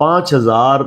5000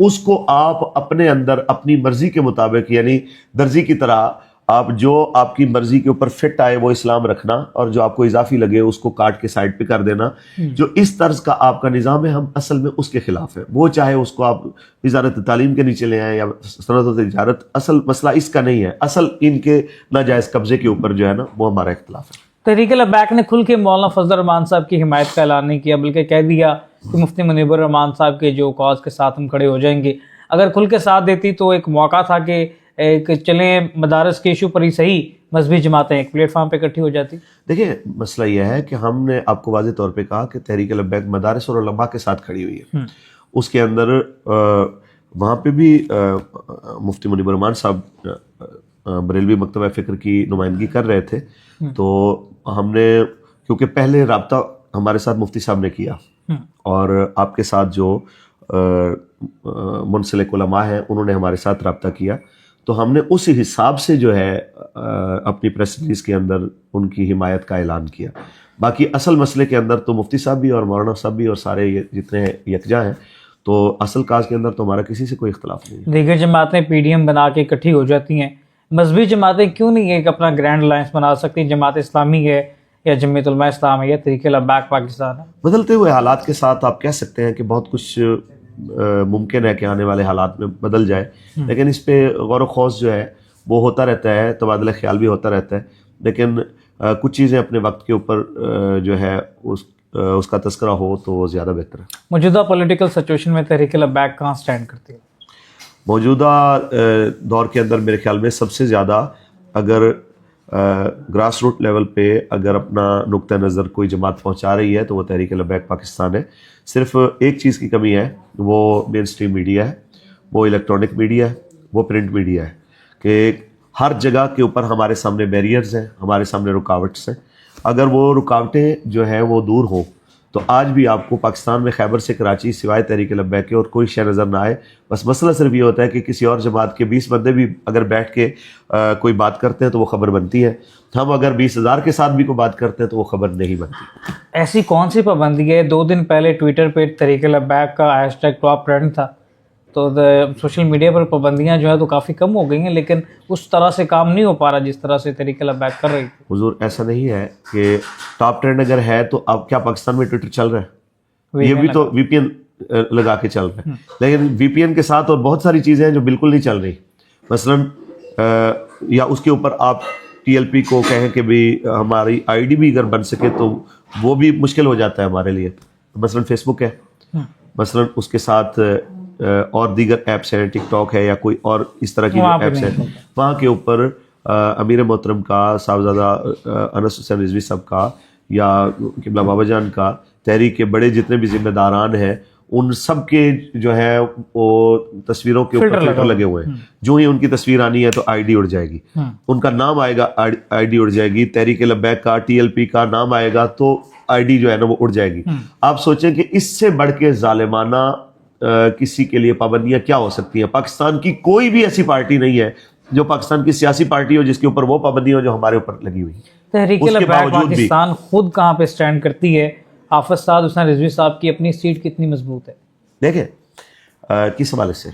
اس کو آپ اپنے اندر اپنی مرضی کے مطابق یعنی درزی کی طرح آپ جو آپ کی مرضی کے اوپر فٹ آئے وہ اسلام رکھنا اور جو آپ کو اضافی لگے اس کو کاٹ کے سائڈ پہ کر دینا. جو اس طرز کا آپ کا نظام ہے ہم اصل میں اس کے خلاف ہیں. وہ چاہے اس کو آپ وزارت تعلیم کے نیچے لے آئیں یا صنعت و تجارت, اصل مسئلہ اس کا نہیں ہے. اصل ان کے ناجائز قبضے کے اوپر جو ہے نا وہ ہمارا اختلاف ہے. تحریک لبیک نے کھل کے مولانا فضل الرحمان صاحب کی حمایت کا اعلان نہیں کیا, بلکہ کہہ دیا کہ مفتی منیب الرحمان صاحب کے جو کاز کے ساتھ ہم کھڑے ہو جائیں گے. اگر کھل کے ساتھ دیتی تو ایک موقع تھا کہ ایک چلیں مدارس کے ایشو پر ہی صحیح مذہبی جماعتیں ایک پلیٹ فارم پہ اکٹھی ہو جاتی. دیکھیں مسئلہ یہ ہے کہ ہم نے آپ کو واضح طور پہ کہا کہ تحریک لبیک مدارس اور علماء کے ساتھ کھڑی ہوئی ہے. اس کے اندر وہاں پہ بھی مفتی منیب الرحمان صاحب بریلوی مکتبہ فکر کی نمائندگی کر رہے تھے, تو ہم نے کیونکہ پہلے رابطہ ہمارے ساتھ مفتی صاحب نے کیا اور آپ کے ساتھ جو منسلک علماء ہیں انہوں نے ہمارے ساتھ رابطہ کیا, تو ہم نے اس حساب سے جو ہے اپنی پریس ریلیز کے اندر ان کی حمایت کا اعلان کیا. باقی اصل مسئلے کے اندر تو مفتی صاحب بھی اور مولانا صاحب بھی اور سارے جتنے یکجا ہیں, تو اصل کاز کے اندر تو ہمارا کسی سے کوئی اختلاف نہیں ہے. دیگر جماعتیں پی ڈی ایم بنا کے اکٹھی ہو جاتی ہیں, مذہبی جماعتیں کیوں نہیں ایک اپنا گرینڈ الائنس بنا سکتی؟ جماعت اسلامی ہے یا جمعیت علماء اسلام ہے یا تحریک لبیک پاکستان ہے. بدلتے ہوئے حالات کے ساتھ آپ کہہ سکتے ہیں کہ بہت کچھ ممکن ہے کہ آنے والے حالات میں بدل جائے, لیکن اس پہ غور و خوض جو ہے وہ ہوتا رہتا ہے, تبادلہ خیال بھی ہوتا رہتا ہے, لیکن کچھ چیزیں اپنے وقت کے اوپر جو ہے اس کا تذکرہ ہو تو وہ زیادہ بہتر ہے. موجودہ پولیٹیکل سچویشن میں تحریک لبیک کہاں سٹینڈ کرتی ہے؟ موجودہ دور کے اندر میرے خیال میں سب سے زیادہ اگر گراس روٹ لیول پہ اگر اپنا نقطہ نظر کوئی جماعت پہنچا رہی ہے تو وہ تحریک لبیک پاکستان ہے. صرف ایک چیز کی کمی ہے, وہ مین سٹریم میڈیا ہے, وہ الیکٹرانک میڈیا ہے, وہ پرنٹ میڈیا ہے, کہ ہر جگہ کے اوپر ہمارے سامنے بیریئرز ہیں, ہمارے سامنے رکاوٹس ہیں. اگر وہ رکاوٹیں جو ہیں وہ دور ہوں تو آج بھی آپ کو پاکستان میں خیبر سے کراچی سوائے تحریک لبیک کے اور کوئی شے نظر نہ آئے. بس مسئلہ صرف یہ ہوتا ہے کہ کسی اور جماعت کے 20 بندے بھی اگر بیٹھ کے کوئی بات کرتے ہیں تو وہ خبر بنتی ہے, ہم اگر 20,000 کے ساتھ بھی کوئی بات کرتے ہیں تو وہ خبر نہیں بنتی. ایسی کون سی پابندی ہے؟ 2 دن پہلے ٹویٹر پہ تحریک لبیک کا ہیش ٹیگ ٹاپ ٹرینڈ تھا, تو سوشل میڈیا پر پابندیاں جو ہے تو کافی کم ہو گئی ہیں, لیکن اس طرح سے کام نہیں ہو پا رہا جس طرح سے تحریک لبیک کر رہی تھی. حضور ایسا نہیں ہے کہ ٹاپ ٹرینڈ اگر ہے تو اب کیا پاکستان میں ٹویٹر چل رہا ہے؟ یہ بھی تو وی پی این لگا کے چل رہا ہے, لیکن وی پی این کے ساتھ اور بہت ساری چیزیں ہیں جو بالکل نہیں چل رہی. مثلاً یا اس کے اوپر آپ ٹی ایل پی کو کہیں کہ بھی ہماری آئی ڈی بھی اگر بن سکے تو وہ بھی مشکل ہو جاتا ہے ہمارے لیے. مثلاً فیس بک ہے, مثلاً اس کے ساتھ اور دیگر ایپس ہیں, ٹک ٹاک ہے یا کوئی اور اس طرح کی ایپس ہیں, وہاں کے اوپر امیر محترم کا, صاحبزادہ انس حسین رضوی صاحب کا یا قبلہ بابا جان کا, تحریک کے بڑے جتنے بھی ذمہ داران ہیں ان سب کے جو ہے وہ تصویروں کے اوپر فلٹر لگے ہوئے ہیں. جو ہی ان کی تصویر آنی ہے تو آئی ڈی اڑ جائے گی, ان کا نام آئے گا آئی ڈی اڑ جائے گی, تحریک لبیک کا ٹی ایل پی کا نام آئے گا تو آئی ڈی جو ہے نا وہ اڑ جائے گی. آپ سوچیں کہ اس سے بڑھ کے ظالمانہ کسی کے لیے پابندیاں کیا ہو سکتی ہیں؟ پاکستان کی کوئی بھی ایسی پارٹی نہیں ہے جو پاکستان کی سیاسی پارٹی ہو جس کے اوپر وہ پابندیاں جو ہمارے اوپر لگی ہوئی. تحریک لبیک پاکستان خود کہاں پہ سٹینڈ کرتی ہے؟ حافظ سعد حسین رضوی صاحب کی اپنی سیٹ کتنی مضبوط ہے؟ دیکھیں کس حوالے سے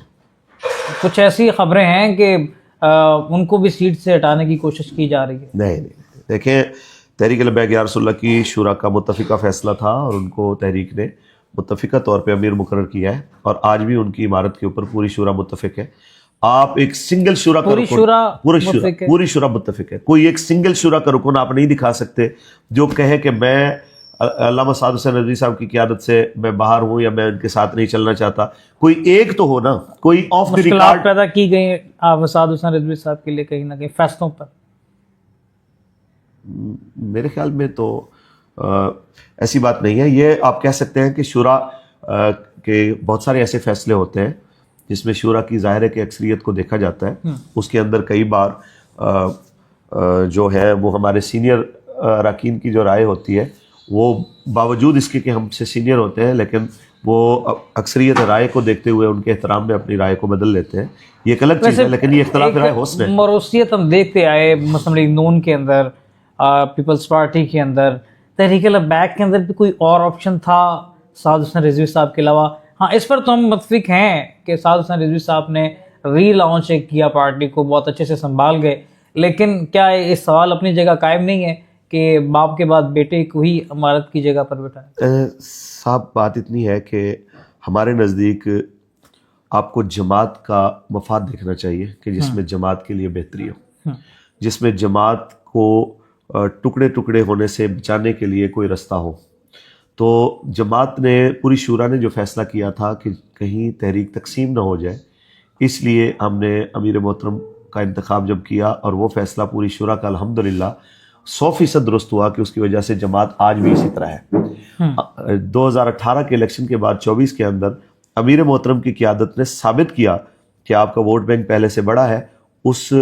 کچھ ایسی خبریں ہیں کہ ان کو بھی سیٹ سے ہٹانے کی کوشش کی جا رہی ہے. نہیں, دیکھیں تحریک لبیک یا رسول اللہ کی شورا کا متفقہ فیصلہ تھا اور ان کو تحریک نے متفقہ طور پہ امیر مقرر کیا ہے, اور آج بھی ان کی عمارت کے اوپر پوری شورا متفق ہے. آپ ایک سنگل شورا کا پوری شورا متفق ہے. کوئی ایک سنگل شورا کا رکن آپ نہیں دکھا سکتے جو کہے کہ میں علامہ سعد حسین رضوی صاحب کی قیادت سے میں باہر ہوں یا میں ان کے ساتھ نہیں چلنا چاہتا. کوئی ایک تو ہو نا, کوئی آف دی ریکارڈ پیدا کی گئی حافظ سعد حسین رضوی صاحب کے لیے کہیں نہ کہیں فیصلوں پر. میرے خیال میں تو ایسی بات نہیں ہے. یہ آپ کہہ سکتے ہیں کہ شورا کے بہت سارے ایسے فیصلے ہوتے ہیں جس میں شورا کی ظاہر ہے کہ اکثریت کو دیکھا جاتا ہے. اس کے اندر کئی بار جو ہے وہ ہمارے سینئر اراکین کی جو رائے ہوتی ہے وہ باوجود اس کے کہ ہم سے سینئر ہوتے ہیں لیکن وہ اکثریت رائے کو دیکھتے ہوئے ان کے احترام میں اپنی رائے کو بدل لیتے ہیں. یہ ایک الگ چیز ہے, لیکن یہ اختلاف رائے حسن ہے. موروثیت ہم دیکھتے آئے مسلم لیگ نون کے اندر, پیپلز پارٹی کے اندر, تحریک لبیک کے اندر بھی کوئی اور آپشن تھا سعد حسین رضوی صاحب کے علاوہ؟ ہاں اس پر تو ہم متفق ہیں کہ سعد حسین رضوی صاحب نے ری لانچ کیا پارٹی کو، بہت اچھے سے سنبھال گئے، لیکن کیا اس سوال اپنی جگہ قائم نہیں ہے کہ باپ کے بعد بیٹے کو ہی امارت کی جگہ پر بٹھائیں؟ صاحب بات اتنی ہے کہ ہمارے نزدیک آپ کو جماعت کا مفاد دیکھنا چاہیے کہ جس میں جماعت کے لیے بہتری ہو، جس میں جماعت کو ٹکڑے ٹکڑے ہونے سے بچانے کے لیے کوئی رستہ ہو۔ تو جماعت نے، پوری شورا نے جو فیصلہ کیا تھا کہ کہیں تحریک تقسیم نہ ہو جائے، اس لیے ہم نے امیر محترم کا انتخاب جب کیا، اور وہ فیصلہ پوری شورا کا الحمدللہ 100% درست ہوا کہ اس کی وجہ سے جماعت آج بھی اسی طرح ہے۔ 2018 کے الیکشن کے بعد 24 کے اندر امیر محترم کی قیادت نے ثابت کیا کہ آپ کا ووٹ بینک پہلے سے بڑا ہے۔ اس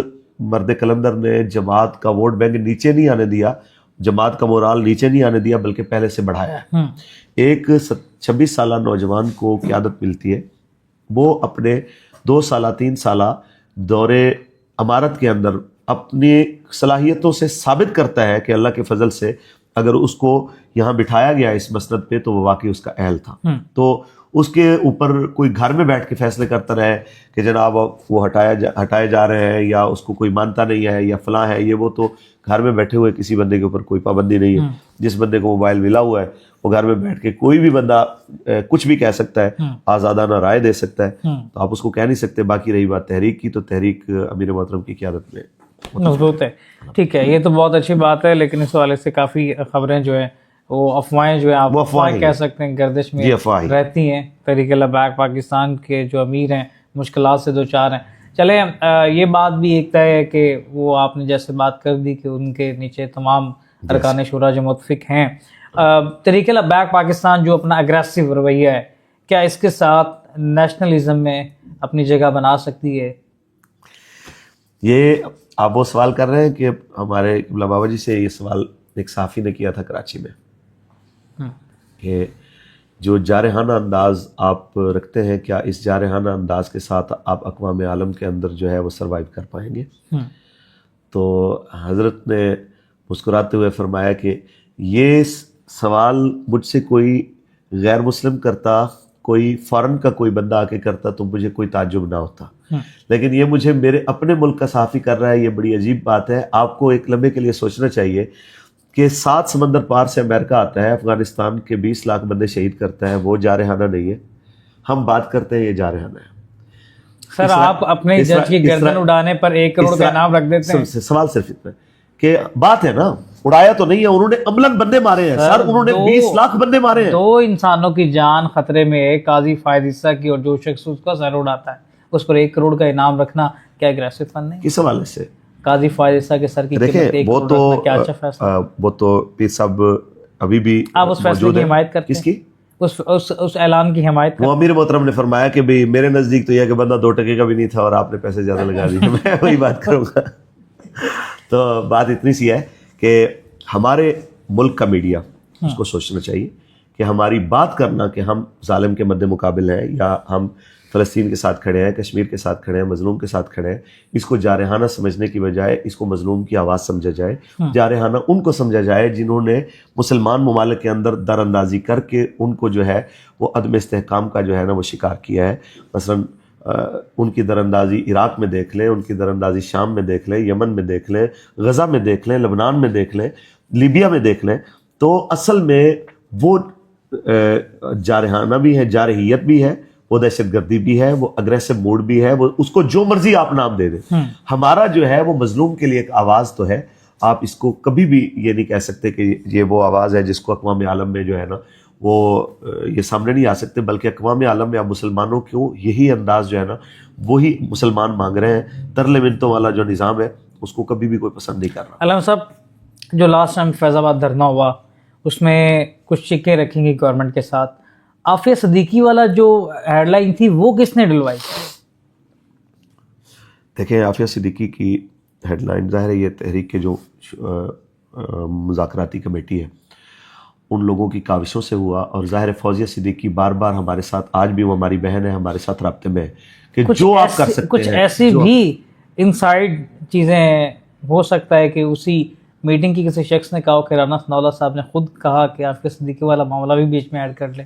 مرد کلندر نے جماعت کا ووٹ بینک نیچے نہیں آنے دیا، جماعت کا مورال نیچے نہیں آنے دیا، بلکہ پہلے سے بڑھایا ہے۔ ایک 26 سالہ نوجوان کو قیادت ملتی ہے، وہ اپنے 2 سالہ 3 سالہ دورے امارت کے اندر اپنی صلاحیتوں سے ثابت کرتا ہے کہ اللہ کے فضل سے اگر اس کو یہاں بٹھایا گیا اس مسند پہ تو وہ واقعی اس کا اہل تھا۔ تو اس کے اوپر کوئی گھر میں بیٹھ کے فیصلے کرتا رہے کہ جناب وہ ہٹائے جا رہے ہیں، یا اس کو کوئی مانتا نہیں ہے، یا فلاں ہے یہ وہ، تو گھر میں بیٹھے ہوئے کسی بندے کے اوپر کوئی پابندی نہیں ہے۔ جس بندے کو موبائل ملا ہوا ہے وہ گھر میں بیٹھ کے کوئی بھی بندہ کچھ بھی کہہ سکتا ہے، آزادانہ رائے دے سکتا ہے، تو آپ اس کو کہہ نہیں سکتے۔ باقی رہی بات تحریک کی، تو تحریک امیر محترم کی قیادت میں مضبوط ہے۔ ٹھیک ہے، یہ تو بہت اچھی بات ہے، لیکن اس حوالے سے کافی خبریں جو ہیں وہ افواہیں جو ہیں، آپ افواہیں کہہ سکتے ہیں، گردش میں رہتی ہیں۔ تحریک لبیک پاکستان کے جو امیر ہیں مشکلات سے دوچار ہیں۔ چلیں یہ بات بھی ایک طے ہے کہ وہ آپ نے جیسے بات کر دی کہ ان کے نیچے تمام ارکان شورا جو متفق ہیں۔ تحریک لبیک پاکستان جو اپنا اگریسو رویہ ہے، کیا اس کے ساتھ نیشنلزم میں اپنی جگہ بنا سکتی ہے؟ یہ آپ وہ سوال کر رہے ہیں کہ ہمارے قبلہ بابا جی سے یہ سوال ایک صحافی نے کیا تھا کراچی میں کہ جو جارحانہ انداز آپ رکھتے ہیں، کیا اس جارحانہ انداز کے ساتھ آپ اقوام عالم کے اندر جو ہے وہ سروائیو کر پائیں گے؟ تو حضرت نے مسکراتے ہوئے فرمایا کہ یہ سوال مجھ سے کوئی غیر مسلم کرتا، کوئی فارن کا کوئی بندہ آ کے کرتا تو مجھے کوئی تعجب نہ ہوتا، لیکن یہ مجھے میرے اپنے ملک کا صحافی کر رہا ہے، یہ بڑی عجیب بات ہے۔ آپ کو ایک لمحے کے لیے سوچنا چاہیے کہ 7 سمندر پار سے امریکہ آتا ہے، افغانستان کے 20 لاکھ بندے شہید کرتا ہے، وہ جارحانہ نہیں ہے۔ ہم بات کرتے ہیں یہ جارحانہ ہے۔ سر آپ اپنے جج کی گردن اڑانے پر 1 کروڑ کا انعام رکھ دیتے ہیں۔ سوال صرف اتنا کہ بات ہے نا، اڑایا تو نہیں ہے، انہوں نے عملاً بندے مارے ہیں سر، انہوں نے 20 لاکھ بندے مارے ہیں۔ 2 انسانوں کی جان خطرے میں ہے، قاضی فائد عیسیٰ کی، اور جو شخص اس کا سر اڑاتا ہے اس پر 1 کروڑ کا انعام رکھنا کیا اگریسو فن ہے؟ کس حوالے سے؟ قاضی فائد عیسیٰ کے سر کی قیمت 1 کروڑ رکھنا کیا اچھا فیصلہ؟ وہ تو پیر صاحب ابھی بھی آپ اس فیصلے کی حمایت کرتے ہیں؟ کس کی؟ اس اعلان کی حمایت کرتے وہ امیر محترم نے فرمایا کہ بھئی میرے نزدیک تو یہ کہ بندہ 2 ٹکے کا بھی نہیں تھا اور آپ نے پیسے زیادہ لگا دیے، میں وہی بات کروں گا۔ تو بات اتنی سی ہے کہ ہمارے ملک کا میڈیا اس کو سوچنا چاہیے کہ ہماری بات کرنا کہ ہم ظالم کے مد مقابل ہیں، یا ہم فلسطین کے ساتھ کھڑے ہیں، کشمیر کے ساتھ کھڑے ہیں، مظلوم کے ساتھ کھڑے ہیں، اس کو جارحانہ سمجھنے کی بجائے اس کو مظلوم کی آواز سمجھا جائے۔ جارحانہ ان کو سمجھا جائے جنہوں نے مسلمان ممالک کے اندر در اندازی کر کے ان کو جو ہے وہ عدم استحکام کا جو ہے نا وہ شکار کیا ہے۔ مثلاً ان کی در اندازی عراق میں دیکھ لیں، ان کی در اندازی شام میں دیکھ لیں، یمن میں دیکھ لیں، غزہ میں دیکھ لیں، لبنان میں دیکھ لیں، لیبیا میں دیکھ لیں، تو اصل میں وہ جارحانہ بھی ہے، جارحیت بھی ہے، وہ دہشت گردی بھی ہے، وہ اگریسو موڈ بھی ہے، وہ اس کو جو مرضی آپ نام دے دیں۔ ہمارا جو ہے وہ مظلوم کے لیے ایک آواز تو ہے، آپ اس کو کبھی بھی یہ نہیں کہہ سکتے کہ یہ وہ آواز ہے جس کو اقوام عالم میں جو ہے نا وہ یہ سامنے نہیں آ سکتے، بلکہ اقوام عالم میں اب مسلمانوں کو یہی انداز جو ہے نا وہی مسلمان مانگ رہے ہیں۔ ترلے منتوں والا جو نظام ہے اس کو کبھی بھی کوئی پسند نہیں کر رہا۔ علامہ صاحب، جو لاسٹ ٹائم فیض آباد دھرنا ہوا اس میں کچھ چیخیں رکھی گئی گورنمنٹ کے ساتھ، عافیہ صدیقی والا جو ہیڈ لائن تھی وہ کس نے ڈلوائی؟ دیکھیں عافیہ صدیقی کی ہیڈ لائن، ظاہر ہے یہ تحریک کے جو مذاکراتی کمیٹی ہے ان لوگوں کی کاوشوں سے ہوا، اور ظاہر فوزیہ صدیقی بار بار ہمارے ساتھ، آج بھی وہ ہماری بہن ہے، ہمارے ساتھ رابطے میں ہے کہ جو آپ کر سکتے ہیں۔ کچھ ایسی بھی انسائیڈ چیزیں ہو سکتا ہے کہ اسی میٹنگ کی کسی شخص نے کہا کہ رانا ثناء اللہ صاحب نے خود کہا کہ عافیہ صدیقی والا معاملہ بھی بیچ میں ایڈ کر لیں؟